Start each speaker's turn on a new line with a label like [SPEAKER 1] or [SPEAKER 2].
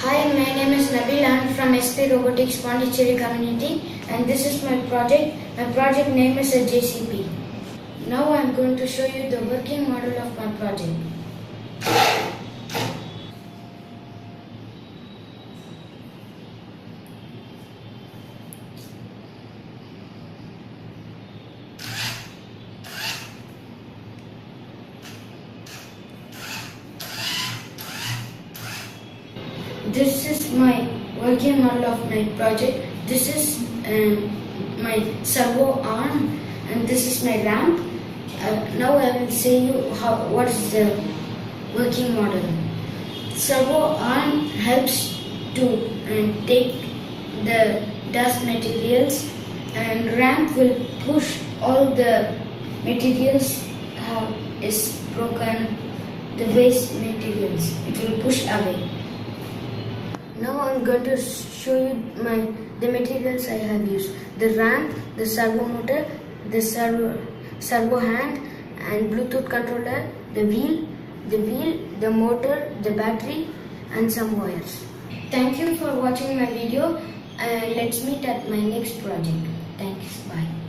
[SPEAKER 1] Hi, my name is Nabeel. I am from SP Robotics Puducherry community, and this is my project. My project name is a JCB. Now I am going to show you the working model of my project. This is my working model of my project. This is my servo arm, and this is my ramp. Now I will show you what is the working model. Servo arm helps to take the dust materials, and ramp will push all the materials is broken, the waste materials. It will push away. Now I am going to show you the materials I have used. The ramp, the servo motor, the servo hand and Bluetooth controller, the wheel, the motor, the battery and some wires. Thank you for watching my video, and let's meet at my next project. Thanks. Bye.